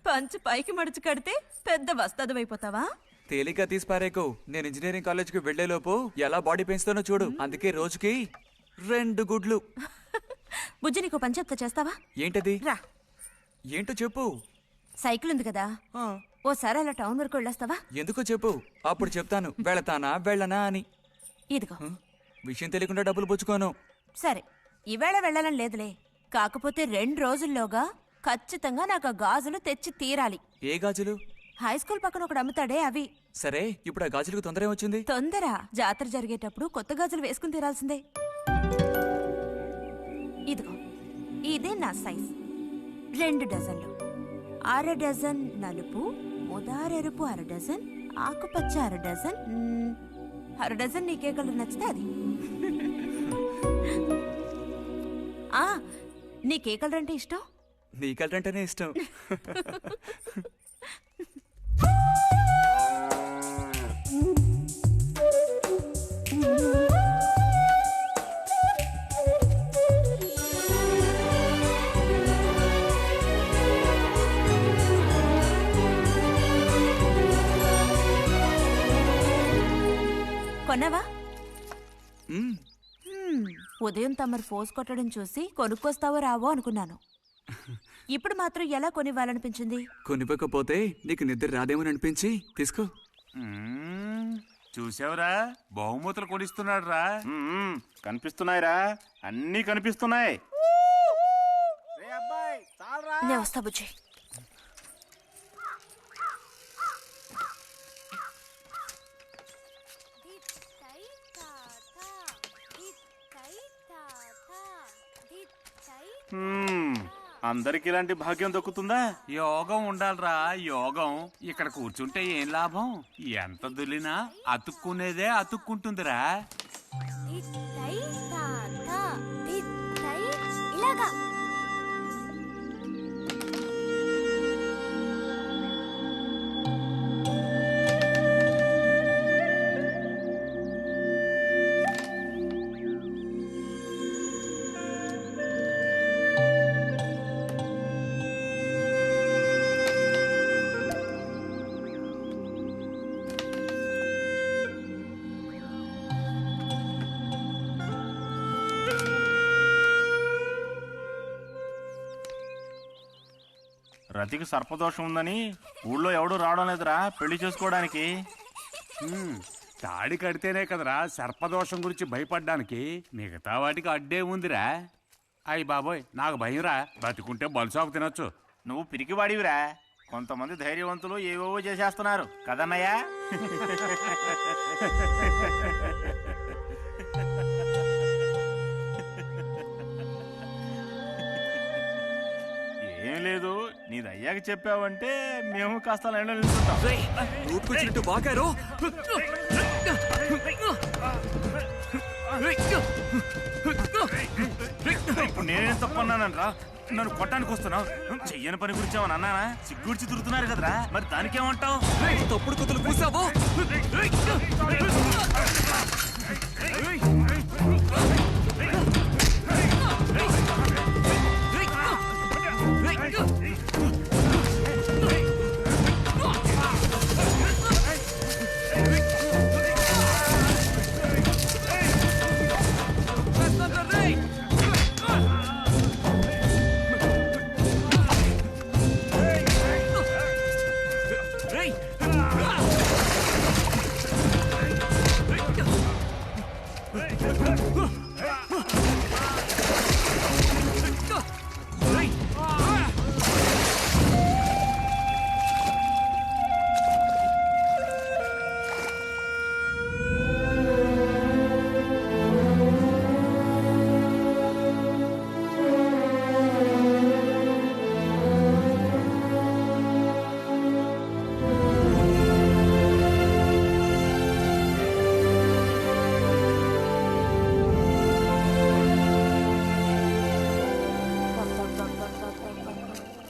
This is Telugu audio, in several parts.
పంచు పైకి మడుచు కడితే పెద్ద వస్తాదవైపోతావా? తేలిక తీసి పారేకు. నేను ఇంజనీరింగ్ కాలేజ్కి వెళ్లేలోపు ఎలా బాడీ పెంచుతానో చూడు. అందుకే రోజుకి 2 గుడ్లు. బుజ్జి నీకు పని చెప్తా, చేస్తావా? ఏంటది? రా. ఏంటో చెప్పు. సైకిల్ ఉంది కదా, ఆ, ఓసారి అలా టౌన్ వరకు వెళ్ళొస్తావా? ఎందుకో చెప్పు, అప్పుడు చెప్తాను వెళతానా వెళ్ళనా అని. ఇదిగో. విషయం తెలియకుండా డబ్బులు పుచ్చుకోను. సరే, ఈవేళ వెళ్ళాలని లేదులే. కాకపోతే 2 రోజుల్లోగా ఖచ్చితంగా నాకు ఆ గాజులు తెచ్చి తీరాలి. ఏ గాజులు? హై స్కూల్ పక్కన ఒకడు అమ్ముతాడే అవి. సరే, ఇప్పుడు ఆ గాజులకు తొందర ఏమొచ్చింది? తొందర జాతర జరిగేటప్పుడు కొత్త గాజులు వేసుకుని తీరాల్సిందే. ఇదిగో, ఇదే నా సైజ్. 2 డజన్లు. 1/2 డజన్ నలుపు, ముదారెరుపు 1/2 డజన్, ఆకుపచ్చ 1/2 డజన్. 1/2 డజన్ నీకే కలర్ నచ్చితే అది. నీకే కలర్ అంటే ఇష్టం? నీ కలర్ అంటేనే ఇష్టం. కొన్నావా? మ్మ్. ఉదయం తమరు ఫోర్స్ కొట్టడం చూసి కొనుక్కొస్తావో రావో అనుకున్నాను. ఇప్పుడు మాత్రం ఎలా కొనివ్వాలనిపించింది? కొనివ్వకపోతే నీకు నిద్ర రాదేమని అనిపించి తీసుకో. చూసావురా, బహుమతులు కొనిస్తున్నాడు రా. కనిపిస్తున్నాయిరా, అన్నీ కనిపిస్తున్నాయి. నే వస్తా బుజ్జి. అందరికి ఇలాంటి భాగ్యం దొక్కుతుందా? యోగం ఉండాలిరా, యోగం. ఇక్కడ కూర్చుంటే ఏం లాభం? ఎంత దులినా అతుక్కునేదే అతుక్కుంటుందిరా. రతికి సర్పదోషం ఉందని ఊళ్ళో ఎవడూ రావడం లేదురా పెళ్లి చేసుకోవడానికి. తాడి కడితేనే కదరా సర్పదోషం గురించి భయపడ్డానికి. మిగతా వాటికి అడ్డే ఉందిరా. అయ్యి బాబోయ్, నాకు భయంరా. బతికుంటే బలుసాకు తినొచ్చు. నువ్వు పిరికివాడివిరా. కొంతమంది ధైర్యవంతులు ఏవేవో చేసేస్తున్నారు కదన్నయ్యా. ఏం లేదు, నీది అయ్యాక చెప్పావంటే మేము కాస్త లైన్లో నిలుస్తుంటాం. ఇప్పుడు నేనేం తప్పన్నానరా? నన్ను కొట్టడానికి వస్తున్నావు. చెయ్యని పని గురించి ఏమన్నా అన్నానా? సిగ్గుడిచి తిరుగుతున్నారు కదరా, మరి దానికేమంటావు? తప్పుడు కుతులు పూసావు.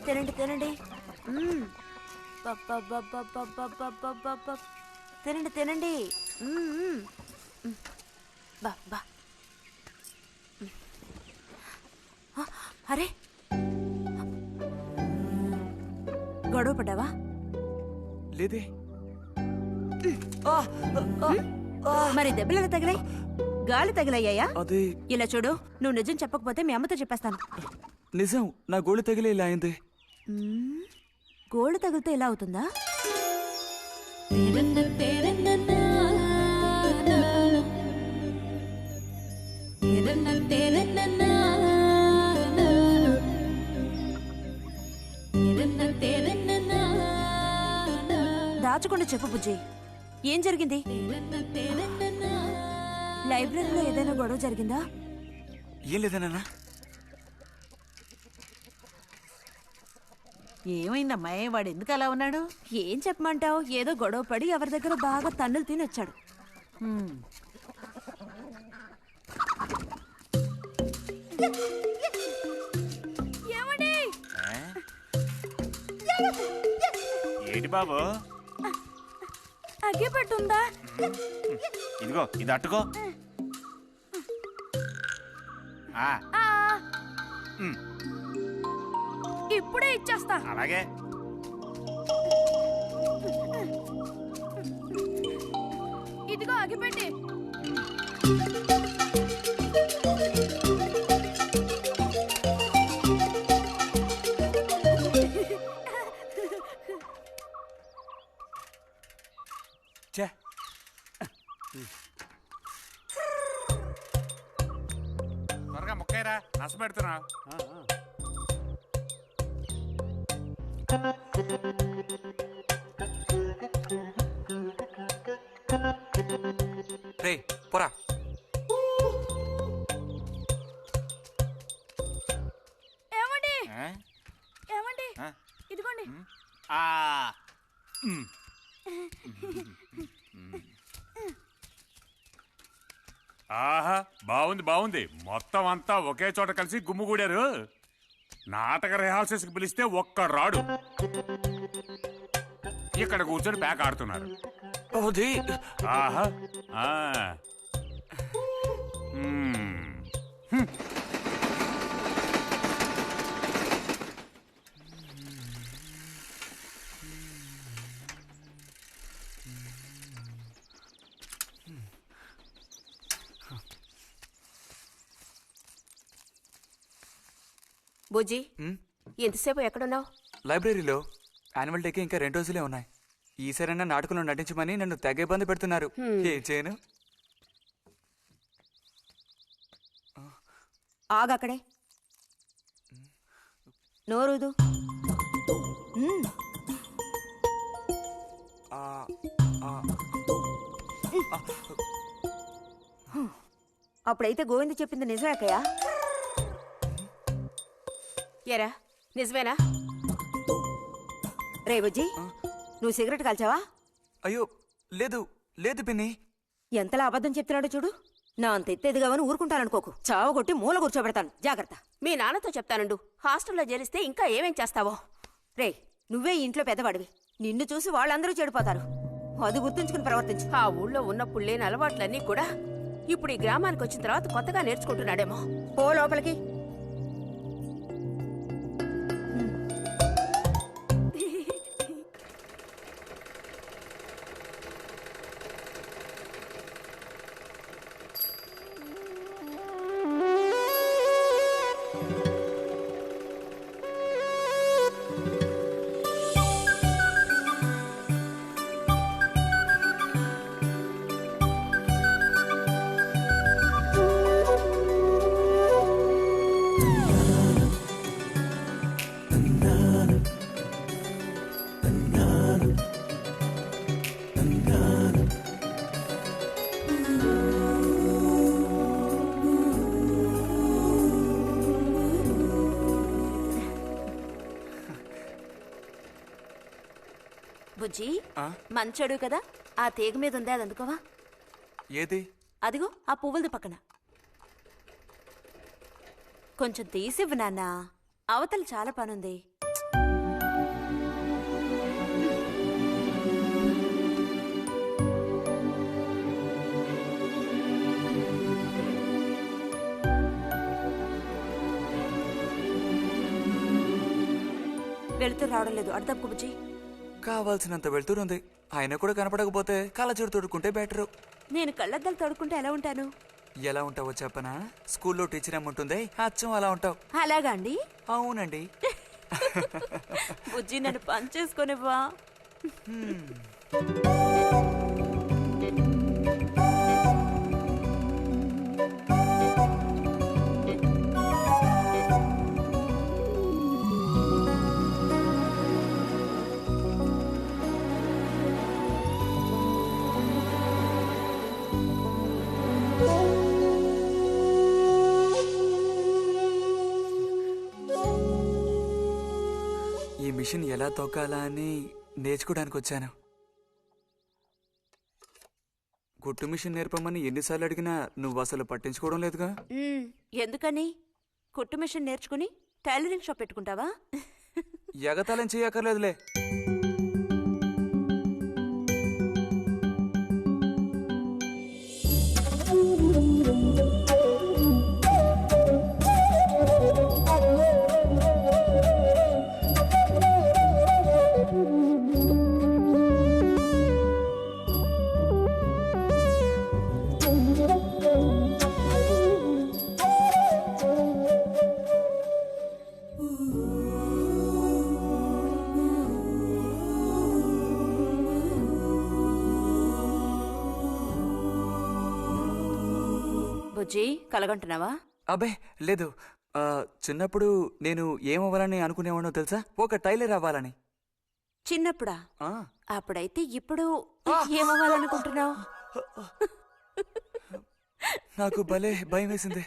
తినండి తినండి. తినండి తినండి. బా బా. గొడవ పడ్డావా? లేదే. మరి దెబ్బలు ఎలా తగిలాయి? గాలి తగిలయ్యాయా? అదే ఇలా చూడు, నువ్వు నిజం చెప్పకపోతే మీ అమ్మతో చెప్పేస్తాను. నిజం, నా గోళ్ళు తగిలే ఇలా అయింది. గోళ్ళు తగిలితే ఇలా అవుతుందా? దాచకుండా చెప్పు బుజ్జి, ఏం జరిగింది? లైబ్రరీలో ఏదైనా గొడవ జరిగిందా? ఏం లేదా నాన్న? ఏమైందమ్మాయి, వాడు ఎందుకు అలా ఉన్నాడు? ఏం చెప్పమంటావు, ఏదో గొడవ పడి ఎవరి దగ్గర బాగా తన్నులు తిని వచ్చాడు. ఏంటి బాబు? అగ్గి పెట్టుందా? ఇదిగో ఇది అట్టుకో. ఇప్పుడే ఇచ్చేస్తా. అలాగే. ఇదిగో అగిపెట్టి. ఛే, త్వరగా ముక్కైరా, నస పెడుతున్నా. రే పోరా. ఏమండి? ఏమండి? ఇదిగోండి. ఆహా, బాగుంది బాగుంది. మొత్తం అంతా ఒకే చోట కలిసి గుమ్ముగూడారు. నాటక రిహార్సల్స్కి పిలిస్తే ఒక్క రాడు. ఇక్కడ కూర్చొని ప్యాక్ ఆడుతున్నారు. అది ఆహా. ఆ. బుజ్జి, ఎంతసేపు ఎక్కడున్నావు? లైబ్రరీలో. యాన్యువల్ డేకి ఇంకా 2 రోజులే ఉన్నాయి. ఈసారైనా నాటకంలో నటించమని నన్ను తెగ ఇబ్బంది పెడుతున్నారు. ఏం చేయను? ఆగక్కడే, నోరుదు. అప్పుడైతే గోవింద చెప్పింది నిజమే అక్కయ్యా? ఎరా నిజమేనా? రే బుజ్జి, నువ్వు సిగరెట్ కాల్చావా? అయ్యో లేదు లేదు పిన్ని. ఎంతలా అబద్ధం చెప్తున్నాడో చూడు. నా అంత ఎత్తేదిగావని ఊరుకుంటాననుకోకు. చావగొట్టి మూల కూర్చోబెడతాను, జాగ్రత్త. మీ నాన్నతో చెప్తానుండు. హాస్టల్లో చేరిస్తే ఇంకా ఏమేం చేస్తావో. రే, నువ్వే ఈ ఇంట్లో పెద్దవాడివి. నిన్ను చూసి వాళ్ళందరూ చెడిపోతారు. అది గుర్తుంచుకుని ప్రవర్తించు. ఆ ఊళ్ళో ఉన్నప్పుడు లేని అలవాట్లన్నీ కూడా ఇప్పుడు ఈ గ్రామానికి వచ్చిన తర్వాత కొత్తగా నేర్చుకుంటున్నాడేమో. పో లోపలికి. బుజ్జి, మంచోడు కదా, ఆ తీగ మీద ఉంది, అది అందుకోవా? ఏది? అదిగో ఆ పువ్వులది పక్కన. కొంచెం తీసివ్వు నాన్న, అవతల చాలా పనుంది. వెళుతూ రావడం లేదు అర్థం బుజ్జి. కావాల్సినంత వెళ్తురుంది. ఆయన కూడా కనపడకపోతే కళ్ళజోడు తొడుక్కుంటే బెటరు. నేను కళ్ళద్దాలు తడుకుంటే ఎలా ఉంటాను? ఎలా ఉంటావో చెప్పనా? స్కూల్లో టీచర్ ఏముంటుంది, అచ్చం అలా ఉంటావు. అలాగా అండి? అవునండి. బుజ్జి నన్ను పని చేసుకునివ్వా. ఈ మిషన్ ఎలా తొక్కాలా అని నేర్చుకోవడానికి వచ్చాను. కుట్టు మిషన్ నేర్పమని ఎన్నిసార్లు అడిగినా నువ్వు అసలు పట్టించుకోవడం లేదుగా. ఎందుకని? కుట్టు మిషన్ నేర్చుకుని టైలరింగ్ షాప్ పెట్టుకుంటావా? ఎగతాళం చేయక్కర్లేదులే. బుజ్జి కలగంటున్నావా? అబ్బే లేదు. చిన్నప్పుడు నేను ఏమవ్వాలని అనుకునేవాడో తెలుసా? ఒక టైలర్ అవ్వాలని. చిన్నప్పుడా? ఆ, అప్పుడైతే ఇప్పుడు ఏమవ్వాలనుకుంటున్నావు? నాకు భలే భయం వేసింది.